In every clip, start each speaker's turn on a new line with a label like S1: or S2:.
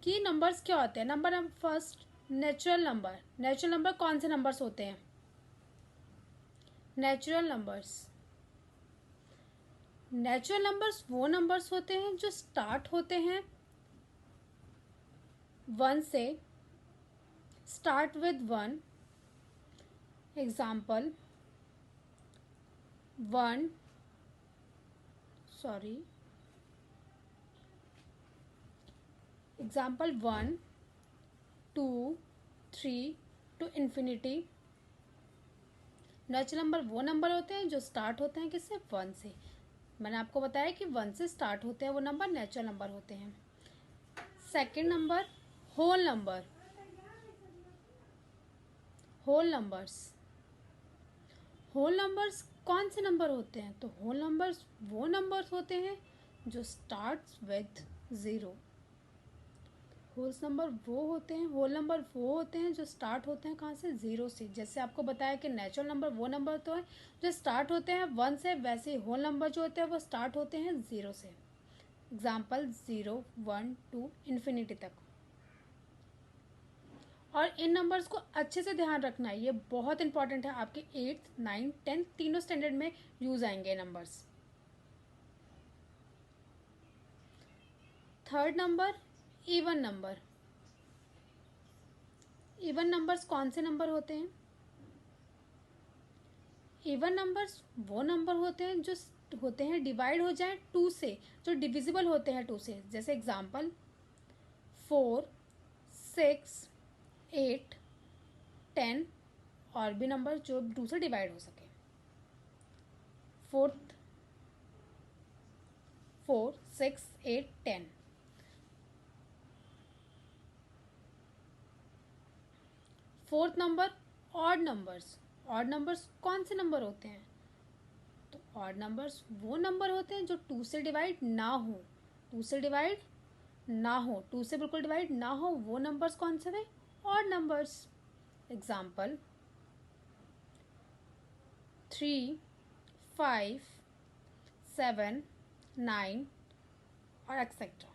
S1: कि नंबर्स क्या होते हैं। Number first, natural number. Natural number कौन से नंबर्स होते हैं? नेचुरल नंबर्स, नेचुरल नंबर्स वो नंबर्स होते हैं जो स्टार्ट होते हैं 1 से, start with 1। Example 1, sorry, example 1, 2, 3 to infinity. Natural number वो नंबर होते हैं जो स्टार्ट होते हैं किससे? 1 से। मैंने आपको बताया कि 1 से स्टार्ट होते हैं वो नंबर नेचुरल नंबर होते हैं। Second number, whole number. Whole numbers, whole numbers कौन से नंबर होते हैं? तो होल नंबर्स वो नंबर्स होते हैं जो स्टार्ट्स विद 0। होल नंबर वो होते हैं जो स्टार्ट होते हैं कहाँ से? 0 से। जैसे आपको बताया कि नेचुरल नंबर वो नंबर तो है जो स्टार्ट होते हैं 1 से, वैसे ही होल नंबर जो होते हैं वो स्टार्ट होते हैं 0 से। एग्जाम्पल 0, 1, 2 इन्फिनिटी तक। और इन नंबर्स को अच्छे से ध्यान रखना है, ये बहुत इंपॉर्टेंट है, आपके 8th 9th 10th तीनों स्टैंडर्ड में यूज आएंगे numbers. Third number, even number. Even numbers कौन से नंबर होते हैं? इवन नंबर्स वो नंबर होते हैं जो होते हैं डिवाइड हो जाए 2 से, जो डिविजिबल होते हैं 2 से। जैसे एग्जाम्पल 4, 6, 8, 10 और भी नंबर जो 2 से डिवाइड हो सके। 4, 6, 8, 10। Fourth number, odd numbers. Odd numbers कौन से नंबर होते हैं? तो ऑड नंबर्स वो नंबर होते हैं जो 2 से डिवाइड ना हो। 2 से डिवाइड ना हो, 2 से बिल्कुल डिवाइड ना हो, वो नंबर्स कौन से थे? Odd numbers. एग्जाम्पल 3, 5, 7, 9 और एक्सेट्रा।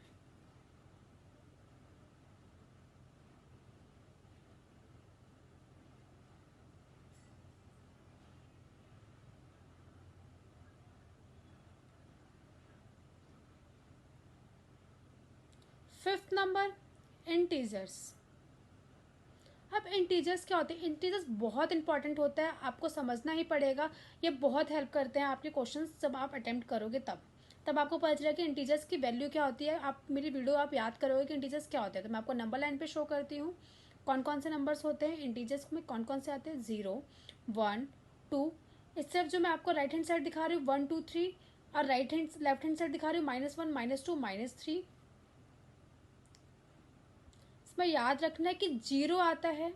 S1: Fifth number, integers. अब इंटीजर्स क्या होते हैं? इंटीजर्स बहुत इंपॉर्टेंट होता है, आपको समझना ही पड़ेगा। ये बहुत हेल्प करते हैं आपके क्वेश्चंस जब आप अटेम्प्ट करोगे तब आपको पता चलेगा कि इंटीजर्स की वैल्यू क्या होती है। आप मेरी वीडियो आप याद करोगे कि इंटीजर्स क्या होते हैं। तो मैं आपको नंबर लाइन पे शो करती हूँ कौन कौन से नंबर्स होते हैं इंटीजर्स में, कौन कौन से आते हैं। 0, 1, 2। इस सिर्फ जो मैं आपको राइट हैंड साइड दिखा रही हूँ 1, 2, 3, और लेफ्ट हैंड साइड दिखा रही हूँ -1, -2, -3। इसमें याद रखना है कि 0 आता है,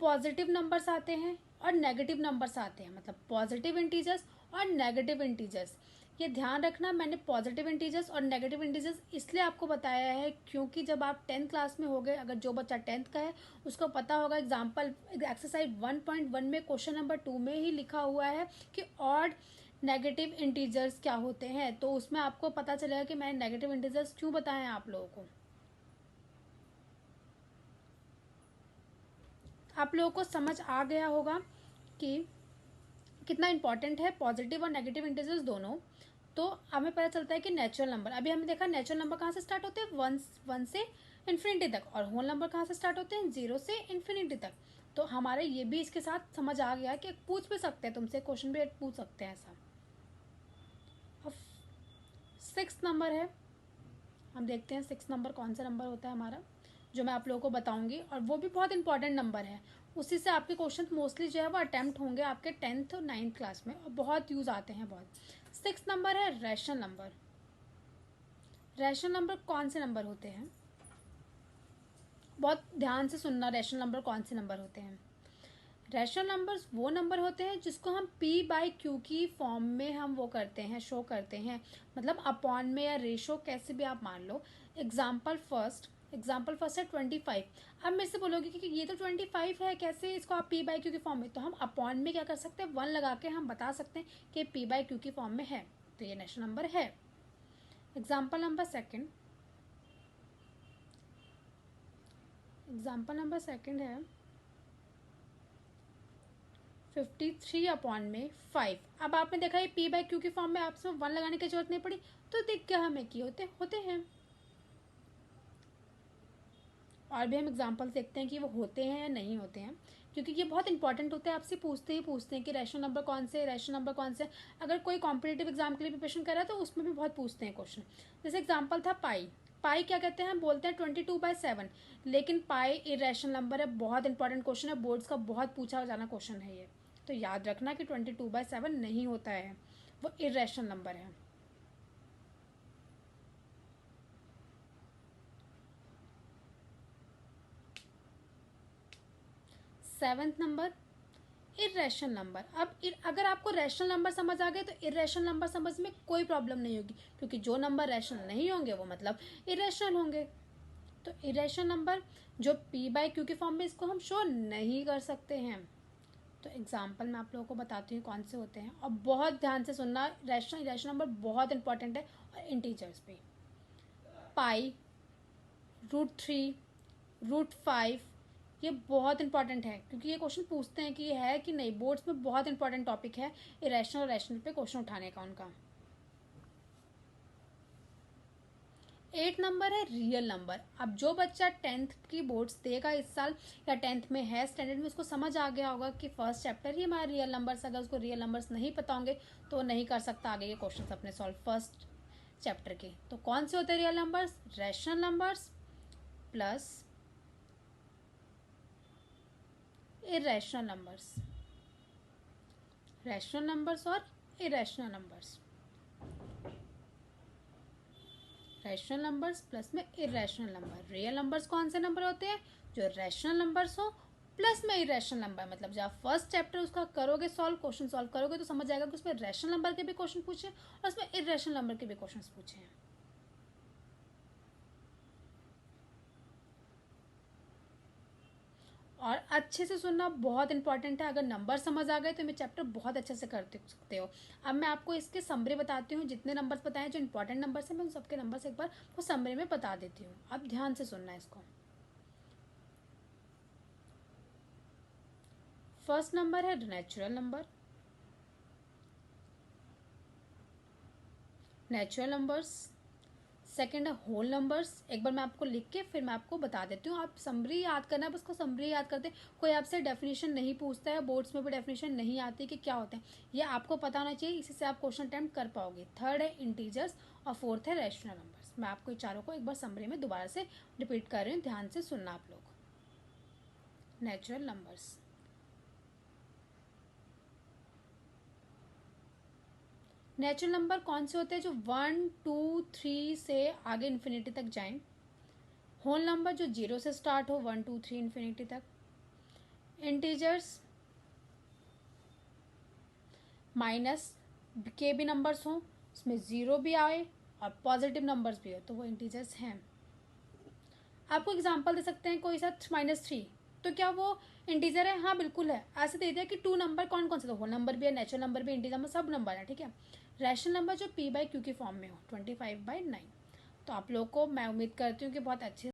S1: पॉजिटिव नंबर्स आते हैं और नेगेटिव नंबर्स आते हैं, मतलब पॉजिटिव इंटीजर्स और नेगेटिव इंटीजर्स। ये ध्यान रखना, मैंने पॉजिटिव इंटीजर्स और नेगेटिव इंटीजर्स इसलिए आपको बताया है क्योंकि जब आप 10th क्लास में होगे, अगर जो बच्चा 10th का है उसको पता होगा, एग्जाम्पल एक्सरसाइज 1.1 में क्वेश्चन नंबर 2 में ही लिखा हुआ है कि ऑड नेगेटिव इंटीजर्स क्या होते हैं। तो उसमें आपको पता चलेगा कि मैंने नेगेटिव इंटीजर्स क्यों बताए हैं आप लोगों को। आप लोगों को समझ आ गया होगा कि कितना इंपॉर्टेंट है पॉजिटिव और नेगेटिव इंटीजर्स दोनों। तो हमें पता चलता है कि नेचुरल नंबर, अभी हमने देखा नेचुरल नंबर कहाँ से स्टार्ट होते हैं? 1 से इन्फिनिटी तक। और होल नंबर कहाँ से स्टार्ट होते हैं? 0 से इन्फिनिटी तक। तो हमारे ये भी इसके साथ समझ आ गया कि पूछ भी सकते हैं तुमसे, क्वेश्चन भी पूछ सकते हैं ऐसा। अब 6 नंबर है, हम देखते हैं 6 नंबर कौन सा नंबर होता है हमारा, जो मैं आप लोगों को बताऊंगी। और वो भी बहुत इंपॉर्टेंट नंबर है, उसी से आपके क्वेश्चन मोस्टली जो है वो अटेम्प्ट होंगे आपके 10th और 9th क्लास में, और बहुत यूज आते हैं बहुत। 6 नंबर है रैशनल नंबर। रैशनल नंबर कौन से नंबर होते हैं? बहुत ध्यान से सुनना, रैशनल नंबर कौन से नंबर होते हैं? रैशनल नंबर्स वो नंबर होते हैं जिसको हम p/q की फॉर्म में हम वो करते हैं, शो करते हैं, मतलब अपॉन में या रेशो कैसे भी आप मान लो। एग्जाम्पल फर्स्ट है 25। अब मेरे से बोलोगे कि ये तो 25 है, कैसे इसको आप p/q की फॉर्म में? तो हम अपॉन में क्या कर सकते हैं, 1 लगा के हम बता सकते हैं कि p/q की फॉर्म में है, तो ये रैशनल नंबर है। Example number second, example number second है 53/5। अब आपने देखा ये पी बाई क्यू की फॉर्म में आपसे 1 लगाने की जरूरत नहीं पड़ी, तो दिख गया हमें कि होते हैं। और भी हम एग्जाम्पल्स देखते हैं कि वो होते हैं या नहीं होते हैं, क्योंकि ये बहुत इंपॉर्टेंट होते हैं, आपसे पूछते हैं कि रैशनल नंबर कौन से, रैशनल नंबर कौन से। अगर कोई कॉम्पिटेटिव एग्जाम के लिए प्रिपरेशन कर रहा है तो उसमें भी बहुत पूछते हैं क्वेश्चन। जैसे एग्जाम्पल था पाई। पाई क्या कहते हैं, हम बोलते हैं 22/7, लेकिन पाई इरेशनल नंबर है। बहुत इंपॉर्टेंट क्वेश्चन है, बोर्ड्स का बहुत पूछा जाना क्वेश्चन है ये। तो याद रखना कि 22/7 नहीं होता है, वो इरेशनल नंबर है। Seventh number irrational number. अब अगर आपको रैशनल नंबर समझ आ गए तो इरेशनल नंबर समझ में कोई प्रॉब्लम नहीं होगी, क्योंकि जो नंबर रैशनल नहीं होंगे वो मतलब इरेशनल होंगे। तो इरेशनल नंबर जो पी बाई क्यू की फॉर्म में, इसको हम शो नहीं कर सकते हैं। तो एग्जाम्पल मैं आप लोगों को बताती हूँ कौन से होते हैं, और बहुत ध्यान से सुनना। रैशनल इरेशनल नंबर बहुत इंपॉर्टेंट है। और इंटीजर्स पे पाई, √3, √5, ये बहुत इंपॉर्टेंट है, क्योंकि ये क्वेश्चन पूछते हैं कि ये है कि नहीं। बोर्ड्स में बहुत इंपॉर्टेंट टॉपिक है इरेशनल और रैशनल पे क्वेश्चन उठाने का उनका। 8 नंबर है रियल नंबर। अब जो बच्चा 10th की बोर्ड्स देगा इस साल या 10th में है स्टैंडर्ड में, उसको समझ आ गया होगा कि फर्स्ट चैप्टर ही हमारा रियल नंबर्स। अगर उसको रियल नंबर्स नहीं पता होंगे तो वो नहीं कर सकता आगे के क्वेश्चन अपने सॉल्व फर्स्ट चैप्टर के। तो कौन से होते हैं real numbers, rational numbers plus irrational numbers. Rational numbers और irrational numbers, rational numbers plus में इरेशनल नंबर। रियल नंबर्स कौन से नंबर होते हैं, जो रैशनल नंबर्स हो प्लस में इरेशनल नंबर। मतलब जब आप फर्स्ट चैप्टर उसका करोगे सॉल्व, क्वेश्चन सॉल्व करोगे तो समझ जाएगा कि उसमें रैशनल नंबर के भी क्वेश्चन पूछे और उसमें इरेशनल नंबर के भी क्वेश्चन पूछे हैं। और अच्छे से सुनना बहुत इंपॉर्टेंट है। अगर नंबर समझ आ गए तो मैं चैप्टर बहुत अच्छे से कर सकते हो। अब मैं आपको इसके समरी बताती हूँ। जितने नंबर्स बताए जो इंपॉर्टेंट नंबर्स हैं, मैं उन सबके नंबर्स एक बार वो समरी में बता देती हूँ। अब ध्यान से सुनना इसको। फर्स्ट नंबर है natural number, natural numbers. Second है होल नंबर्स। एक बार मैं आपको लिख के फिर मैं आपको बता देती हूँ। आप समरी याद करना है, उसको समरी याद करते। कोई आपसे डेफिनेशन नहीं पूछता है, बोर्ड्स में भी डेफिनेशन नहीं आती कि क्या होते हैं, ये आपको पता होना चाहिए। इसी से आप क्वेश्चन अटेम्प्ट कर पाओगे। थर्ड है इंटीजर्स और फोर्थ है रैशनल नंबर्स। मैं आपको चारों को एक बार समरी में दोबारा से रिपीट कर रही हूँ, ध्यान से सुनना आप लोग। नेचुरल नंबर्स, नेचुरल नंबर कौन से होते हैं, जो 1, 2, 3 से आगे इन्फिनिटी तक जाएं। होल नंबर जो 0 से स्टार्ट हो, 1, 2, 3 इन्फिनिटी तक। इंटीजर्स माइनस के भी नंबर्स हों, उसमें 0 भी आए और पॉजिटिव नंबर्स भी हो, तो वो इंटीजर्स हैं। आपको एग्जांपल दे सकते हैं, कोई सा -3, तो क्या वो इंटीजर है, हाँ बिल्कुल है। ऐसे दे दिया कि 2 नंबर कौन कौन से, तो होल नंबर भी है, नेचुरल नंबर भी, इंटीजर में सब नंबर है, ठीक है। रैशनल नंबर जो p/q की फॉर्म में हो, 25/9। तो आप लोग को मैं उम्मीद करती हूँ कि बहुत अच्छे